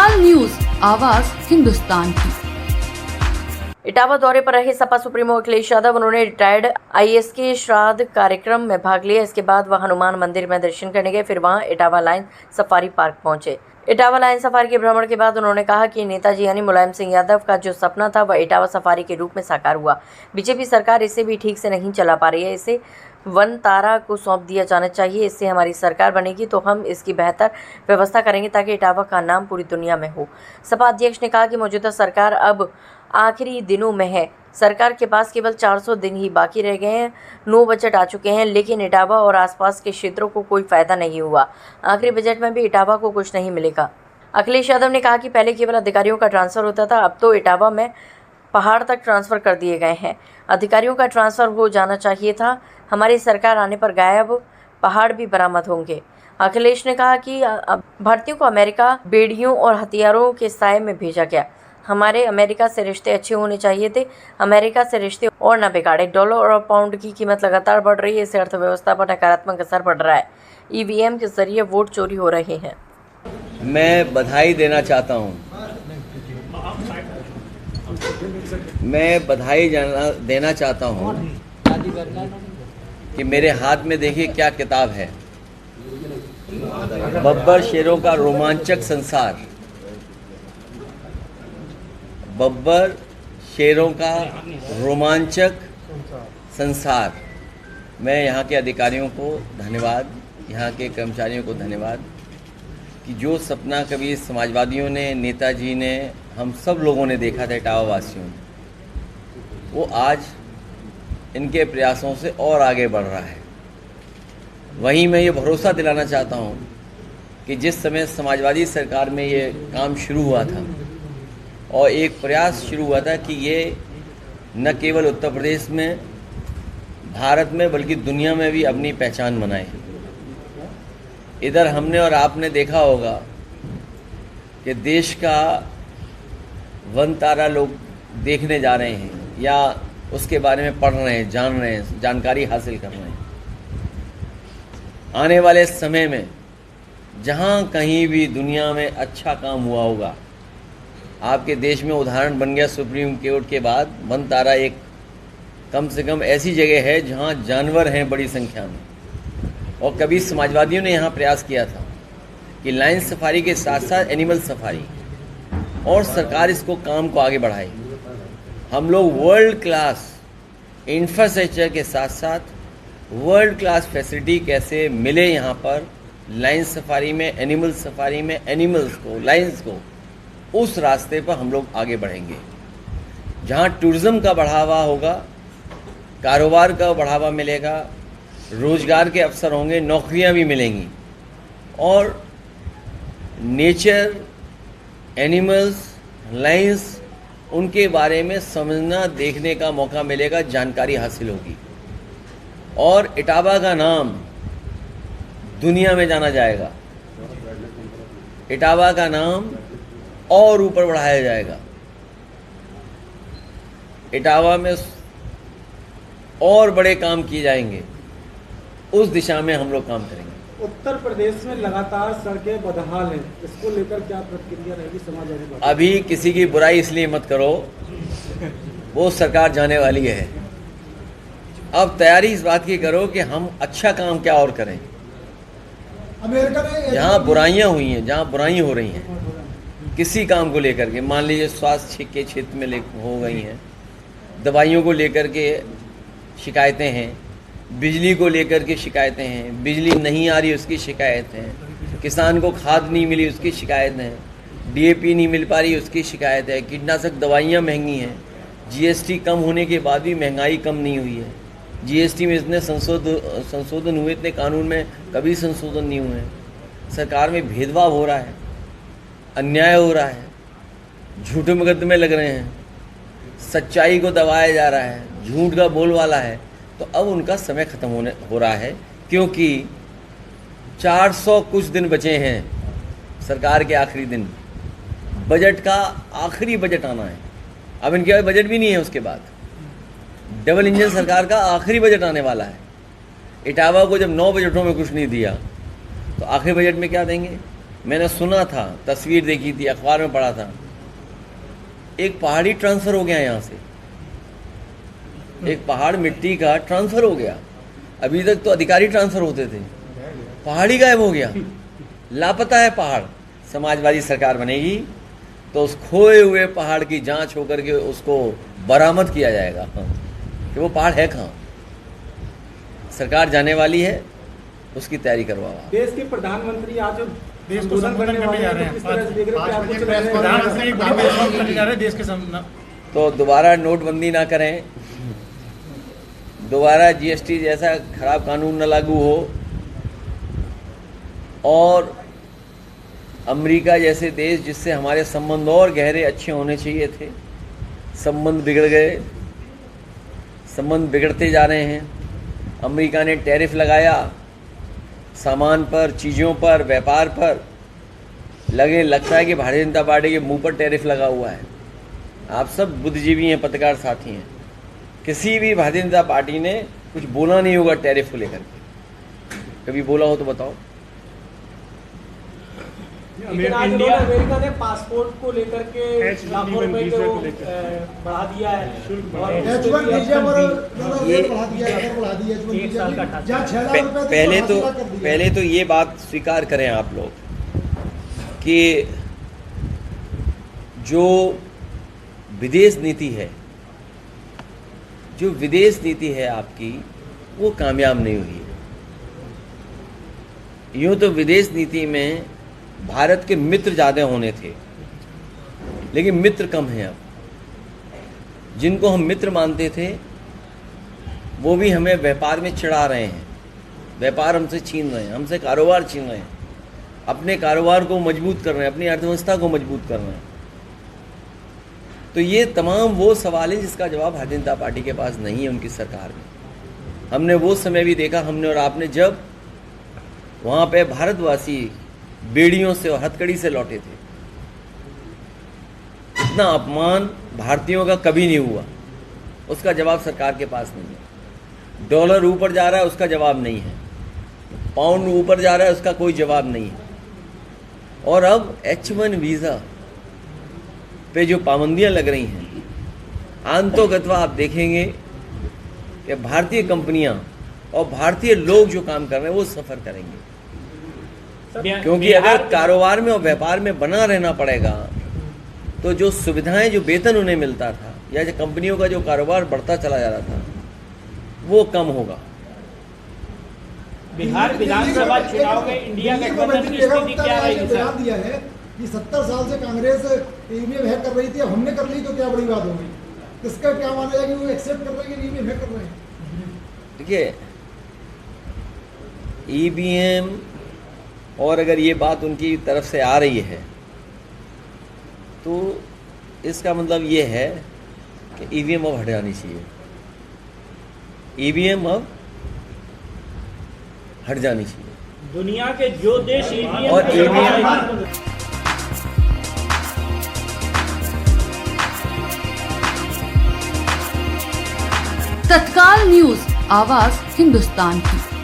Hindustan news, आवाज हिंदुस्तान की। इटावा दौरे पर रहे सपा सुप्रीमो अखिलेश यादव। उन्होंने रिटायर्ड आईएएस के श्राद्ध कार्यक्रम में भाग लिया। इसके बाद वह हनुमान मंदिर में दर्शन करने गए, फिर वहां इटावा लायन सफारी पार्क पहुंचे। इटावा लायन सफारी के भ्रमण के बाद उन्होंने कहा कि नेताजी यानी मुलायम सिंह यादव का जो सपना था वह इटावा सफारी के रूप में साकार हुआ। बीजेपी सरकार इसे भी ठीक से नहीं चला पा रही है, इसे वन तारा को सौंप दिया जाना चाहिए। इससे हमारी सरकार बनेगी तो हम इसकी बेहतर व्यवस्था करेंगे ताकि इटावा का नाम पूरी दुनिया में हो। सपा अध्यक्ष ने कहा कि मौजूदा सरकार अब आखिरी दिनों में है। सरकार के पास केवल 400 दिन ही बाकी रह गए हैं। 9 बजट आ चुके हैं, लेकिन इटावा और आसपास के क्षेत्रों को कोई फायदा नहीं हुआ। आखिरी बजट में भी इटावा को कुछ नहीं मिलेगा। अखिलेश यादव ने कहा कि पहले केवल अधिकारियों का ट्रांसफर होता था, अब तो इटावा में पहाड़ तक ट्रांसफर कर दिए गए हैं। अधिकारियों का ट्रांसफर हो जाना चाहिए था। हमारी सरकार आने पर गायब पहाड़ भी बरामद होंगे। अखिलेश ने कहा कि भारतीयों को अमेरिका बेड़ियों और हथियारों के साए में भेजा गया। हमारे अमेरिका से रिश्ते अच्छे होने चाहिए थे। अमेरिका से रिश्ते और न बिगाड़े। डॉलर और पाउंड की कीमत लगातार बढ़ रही है, इससे अर्थव्यवस्था पर नकारात्मक असर पड़ रहा है। ईवीएम के जरिए वोट चोरी हो रहे हैं। मैं बधाई देना चाहता हूं। देना चाहता हूं कि मेरे हाथ में देखिए क्या किताब है। बब्बर शेरों का रोमांचक संसार। बब्बर शेरों का रोमांचक संसार। मैं यहाँ के अधिकारियों को धन्यवाद, यहाँ के कर्मचारियों को धन्यवाद कि जो सपना कभी समाजवादियों ने, नेताजी ने, हम सब लोगों ने देखा था इटावा वासियों ने, वो आज इनके प्रयासों से और आगे बढ़ रहा है। वहीं मैं ये भरोसा दिलाना चाहता हूँ कि जिस समय समाजवादी सरकार में ये काम शुरू हुआ था और एक प्रयास शुरू हुआ था कि ये न केवल उत्तर प्रदेश में, भारत में, बल्कि दुनिया में भी अपनी पहचान बनाए। इधर हमने और आपने देखा होगा कि देश का वन तारा लोग देखने जा रहे हैं या उसके बारे में पढ़ रहे हैं, जान रहे हैं, जानकारी हासिल कर रहे हैं। आने वाले समय में जहाँ कहीं भी दुनिया में अच्छा काम हुआ होगा, आपके देश में उदाहरण बन गया सुप्रीम कोर्ट के बाद, वन तारा एक कम से कम ऐसी जगह है जहाँ जानवर हैं बड़ी संख्या में। और कभी समाजवादियों ने यहाँ प्रयास किया था कि लायन सफारी के साथ साथ एनिमल सफारी, और सरकार इसको काम को आगे बढ़ाई। हम लोग वर्ल्ड क्लास इंफ्रास्ट्रक्चर के साथ साथ वर्ल्ड क्लास फैसिलिटी कैसे मिले यहाँ पर लायन सफारी में, एनिमल सफारी में, एनिमल्स को, लायंस को, उस रास्ते पर हम लोग आगे बढ़ेंगे। जहाँ टूरिज़्म का बढ़ावा होगा, कारोबार का बढ़ावा मिलेगा, रोजगार के अवसर होंगे, नौकरियां भी मिलेंगी, और नेचर, एनिमल्स, लायंस, उनके बारे में समझना, देखने का मौका मिलेगा, जानकारी हासिल होगी, और इटावा का नाम दुनिया में जाना जाएगा। इटावा का नाम और ऊपर बढ़ाया जाएगा। इटावा में और बड़े काम किए जाएंगे। उस दिशा में हम लोग काम करेंगे। उत्तर प्रदेश में लगातार सड़कें बदहाल हैं, इसको लेकर क्या प्रतिक्रिया रहेगी समाजवादी पार्टी? अभी किसी की बुराई इसलिए मत करो, वो सरकार जाने वाली है। अब तैयारी इस बात की करो कि हम अच्छा काम क्या और करें। अमेरिका में जहाँ बुराइयां हुई हैं, जहाँ बुराई हो रही हैं किसी काम को लेकर के, मान लीजिए स्वास्थ्य के क्षेत्र में हो गई हैं, दवाइयों को लेकर के शिकायतें हैं, बिजली को लेकर के शिकायतें हैं, बिजली नहीं आ रही उसकी शिकायत है, किसान को खाद नहीं मिली उसकी शिकायत है, डीएपी नहीं मिल पा रही उसकी शिकायत है, कीटनाशक दवाइयाँ महंगी हैं, जीएसटी कम होने के बाद भी महंगाई कम नहीं हुई है, जीएसटी में इतने संशोधन हुए, इतने कानून में कभी संशोधन नहीं हुए हैं, सरकार में भेदभाव हो रहा है, अन्याय हो रहा है, झूठे मुकदमे लग रहे हैं, सच्चाई को दबाया जा रहा है, झूठ का बोलबाला है। तो अब उनका समय खत्म हो रहा है, क्योंकि 400 कुछ दिन बचे हैं सरकार के आखिरी दिन, बजट का आखिरी बजट आना है। अब इनके पास बजट भी नहीं है, उसके बाद डबल इंजन सरकार का आखिरी बजट आने वाला है। इटावा को जब 9 बजटों में कुछ नहीं दिया तो आखिरी बजट में क्या देंगे? मैंने सुना था, तस्वीर देखी थी, अखबार में पढ़ा था, एक पहाड़ी ट्रांसफर हो गया यहाँ से, एक पहाड़ मिट्टी का ट्रांसफर हो गया। अभी तक तो अधिकारी ट्रांसफर होते थे, पहाड़ी गायब हो गया, लापता है पहाड़। समाजवादी सरकार बनेगी तो उस खोए हुए पहाड़ की जांच होकर के उसको बरामद किया जाएगा कि वो पहाड़ है कहाँ। सरकार जाने वाली है, उसकी तैयारी करवाओ। देश के प्रधानमंत्री आज देश को संबोधन करने जा रहे हैं, प्रधानमंत्री एक बड़ी प्रेस कॉन्फ्रेंस करने जा रहे हैं देश के सामने। तो दोबारा नोटबंदी ना करें, दोबारा जीएसटी जैसा खराब कानून न लागू हो, और अमेरिका जैसे देश जिससे हमारे संबंध और गहरे अच्छे होने चाहिए थे, संबंध बिगड़ गए, संबंध बिगड़ते जा रहे हैं। अमेरिका ने टैरिफ लगाया सामान पर, चीज़ों पर, व्यापार पर। लगता है कि भारतीय जनता पार्टी के मुंह पर टैरिफ लगा हुआ है। आप सब बुद्धिजीवी हैं, पत्रकार साथी हैं, किसी भी भारतीय जनता पार्टी ने कुछ बोला नहीं होगा टैरिफ को लेकर के। कभी बोला हो तो बताओ। अमेरिका ने पासपोर्ट को लेकर के लाखों रुपए को बढ़ा दिया है, पहले तो ये बात स्वीकार करें आप लोग कि जो विदेश नीति है आपकी, वो कामयाब नहीं हुई है। यूँ तो विदेश नीति में भारत के मित्र ज़्यादा होने थे, लेकिन मित्र कम हैं। अब जिनको हम मित्र मानते थे वो भी हमें व्यापार में चिढ़ा रहे हैं, व्यापार हमसे छीन रहे हैं, हमसे कारोबार छीन रहे हैं, अपने कारोबार को मजबूत कर रहे हैं, अपनी अर्थव्यवस्था को मजबूत कर रहे हैं। तो ये तमाम वो सवाल हैं जिसका जवाब भारतीय जनता पार्टी के पास नहीं है उनकी सरकार में। हमने वो समय भी देखा, हमने और आपने, जब वहाँ पे भारतवासी बेड़ियों से और हथकड़ी से लौटे थे। इतना अपमान भारतीयों का कभी नहीं हुआ, उसका जवाब सरकार के पास नहीं है। डॉलर ऊपर जा रहा है, उसका जवाब नहीं है। पाउंड ऊपर जा रहा है, उसका कोई जवाब नहीं है। और अब H1 वीज़ा पे जो पाबंदियां लग रही हैं, आंतोगत्वा आप देखेंगे कि भारतीय कंपनियां और भारतीय लोग जो काम कर रहे हैं वो सफ़र करेंगे, क्योंकि अगर कारोबार में और व्यापार में बना रहना पड़ेगा तो जो सुविधाएं, जो वेतन उन्हें मिलता था, या जो कंपनियों का जो कारोबार बढ़ता चला जा रहा था, वो कम होगा। बिहार विधानसभा चुनाव में इंडिया गठबंधन की स्थिति क्या रहेगी सर? दिया है कि 70 साल से कांग्रेस ईवीएम हैक कर रही थी, अब हमने कर ली तो क्या बड़ी बात हो गई? इसका क्या माना जाए कि वो एक्सेप्ट कर रहे हैं कि ईवीएम हैक कर रहे हैं? देखिए, ईवीएम, और अगर ये बात उनकी तरफ से आ रही है तो इसका मतलब ये है कि ईवीएम अब हट जानी चाहिए। ईवीएम अब हट जानी चाहिए। दुनिया के जो देश ईवीएम और तत्काल न्यूज, आवाज हिंदुस्तान की।